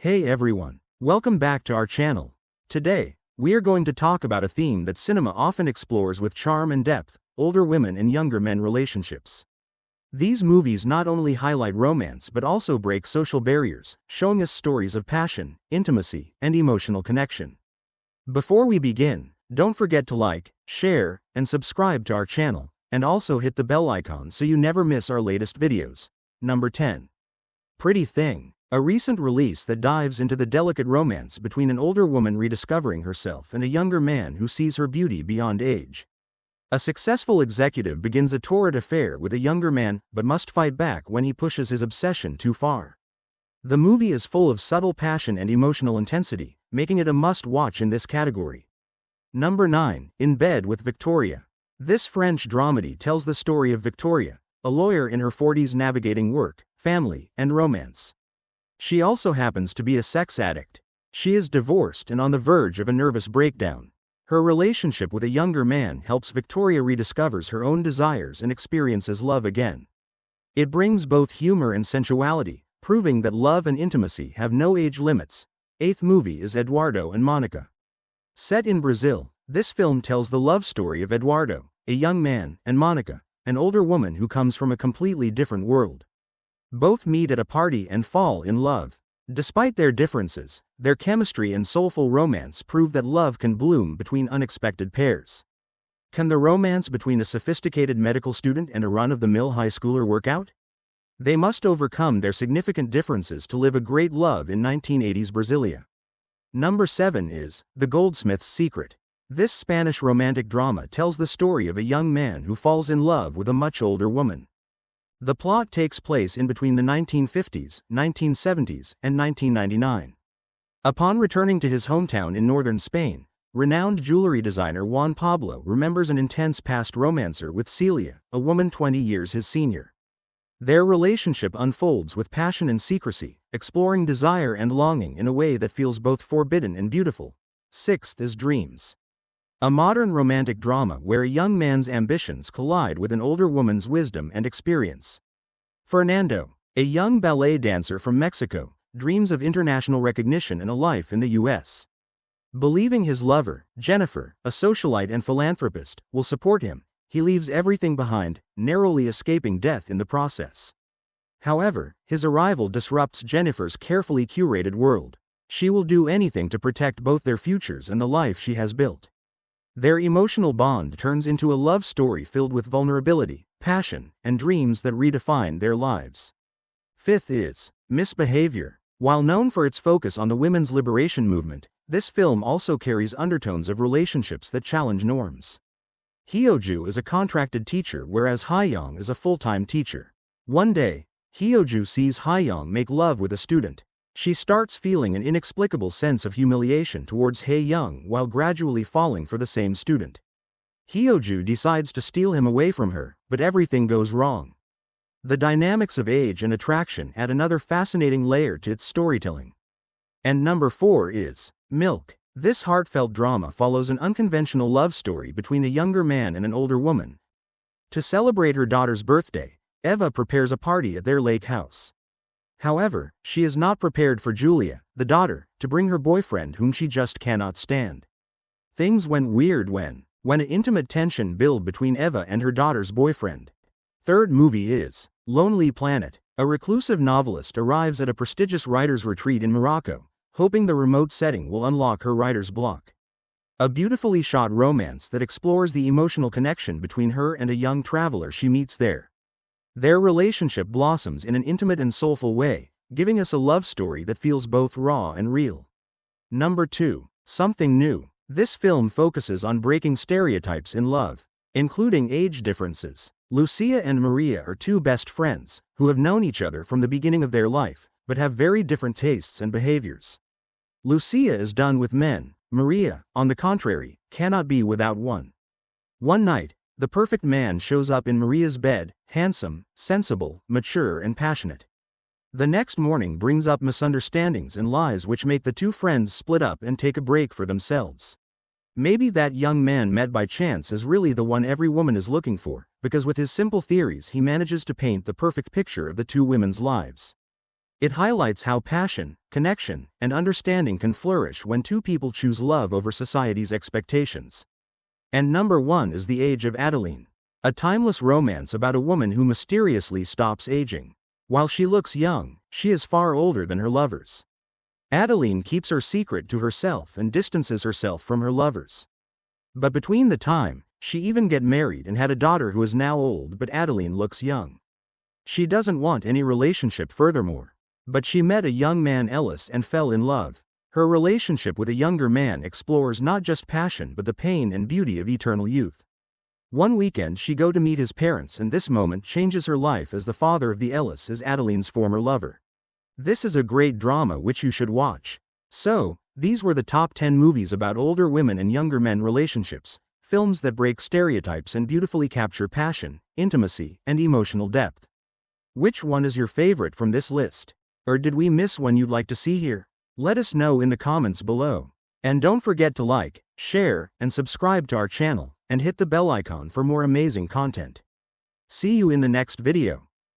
Hey everyone, welcome back to our channel. Today, we are going to talk about a theme that cinema often explores with charm and depth: older women and younger men relationships. These movies not only highlight romance but also break social barriers, showing us stories of passion, intimacy, and emotional connection. Before we begin, don't forget to like, share, and subscribe to our channel, and also hit the bell icon so you never miss our latest videos. Number 10. Pretty Thing. A recent release that dives into the delicate romance between an older woman rediscovering herself and a younger man who sees her beauty beyond age. A successful executive begins a torrid affair with a younger man but must fight back when he pushes his obsession too far. The movie is full of subtle passion and emotional intensity, making it a must-watch in this category. Number 9. In Bed with Victoria. This French dramedy tells the story of Victoria, a lawyer in her 40s navigating work, family, and romance. She also happens to be a sex addict. She is divorced and on the verge of a nervous breakdown. Her relationship with a younger man helps Victoria rediscovers her own desires and experiences love again. It brings both humor and sensuality, proving that love and intimacy have no age limits. 8th movie is Eduardo and Monica. Set in Brazil, this film tells the love story of Eduardo, a young man, and Monica, an older woman who comes from a completely different world. Both meet at a party and fall in love. Despite their differences, their chemistry and soulful romance prove that love can bloom between unexpected pairs. Can the romance between a sophisticated medical student and a run-of-the-mill high schooler work out? They must overcome their significant differences to live a great love in 1980s Brasilia. Number 7 is The Goldsmith's Secret. This Spanish romantic drama tells the story of a young man who falls in love with a much older woman. The plot takes place in between the 1950s, 1970s, and 1999. Upon returning to his hometown in northern Spain, renowned jewelry designer Juan Pablo remembers an intense past romancer with Celia, a woman 20 years his senior. Their relationship unfolds with passion and secrecy, exploring desire and longing in a way that feels both forbidden and beautiful. 6th is Dreams. A modern romantic drama where a young man's ambitions collide with an older woman's wisdom and experience. Fernando, a young ballet dancer from Mexico, dreams of international recognition and a life in the U.S. Believing his lover, Jennifer, a socialite and philanthropist, will support him, he leaves everything behind, narrowly escaping death in the process. However, his arrival disrupts Jennifer's carefully curated world. She will do anything to protect both their futures and the life she has built. Their emotional bond turns into a love story filled with vulnerability, passion, and dreams that redefine their lives. 5th is Misbehavior. While known for its focus on the women's liberation movement, this film also carries undertones of relationships that challenge norms. Hyoju is a contracted teacher whereas Hayoung is a full-time teacher. One day, Hyoju sees Hayoung make love with a student. She starts feeling an inexplicable sense of humiliation towards Hayoung while gradually falling for the same student. Hyoju decides to steal him away from her, but everything goes wrong. The dynamics of age and attraction add another fascinating layer to its storytelling. And number 4 is Milk. This heartfelt drama follows an unconventional love story between a younger man and an older woman. To celebrate her daughter's birthday, Eva prepares a party at their lake house. However, she is not prepared for Julia, the daughter, to bring her boyfriend whom she just cannot stand. Things went weird when an intimate tension built between Eva and her daughter's boyfriend. 3rd movie is Lonely Planet. A reclusive novelist arrives at a prestigious writer's retreat in Morocco, hoping the remote setting will unlock her writer's block. A beautifully shot romance that explores the emotional connection between her and a young traveler she meets there. Their relationship blossoms in an intimate and soulful way, giving us a love story that feels both raw and real. Number 2. Something New. This film focuses on breaking stereotypes in love, including age differences. Lucia and Maria are two best friends, who have known each other from the beginning of their life, but have very different tastes and behaviors. Lucia is done with men. Maria, on the contrary, cannot be without one. One night, the perfect man shows up in Maria's bed, handsome, sensible, mature, and passionate. The next morning brings up misunderstandings and lies which make the two friends split up and take a break for themselves. Maybe that young man met by chance is really the one every woman is looking for, because with his simple theories he manages to paint the perfect picture of the two women's lives. It highlights how passion, connection, and understanding can flourish when two people choose love over society's expectations. And number 1 is The Age of Adaline, a timeless romance about a woman who mysteriously stops aging. While she looks young, she is far older than her lovers. Adaline keeps her secret to herself and distances herself from her lovers. But between the time, she even get married and had a daughter who is now old, but Adaline looks young. She doesn't want any relationship furthermore. But she met a young man, Ellis, and fell in love. Her relationship with a younger man explores not just passion but the pain and beauty of eternal youth. One weekend she go to meet his parents, and this moment changes her life, as the father of the Ellis is Adaline's former lover. This is a great drama which you should watch. So, these were the top 10 movies about older women and younger men relationships, films that break stereotypes and beautifully capture passion, intimacy, and emotional depth. Which one is your favorite from this list? Or did we miss one you'd like to see here? Let us know in the comments below. And don't forget to like, share, and subscribe to our channel, and hit the bell icon for more amazing content. See you in the next video.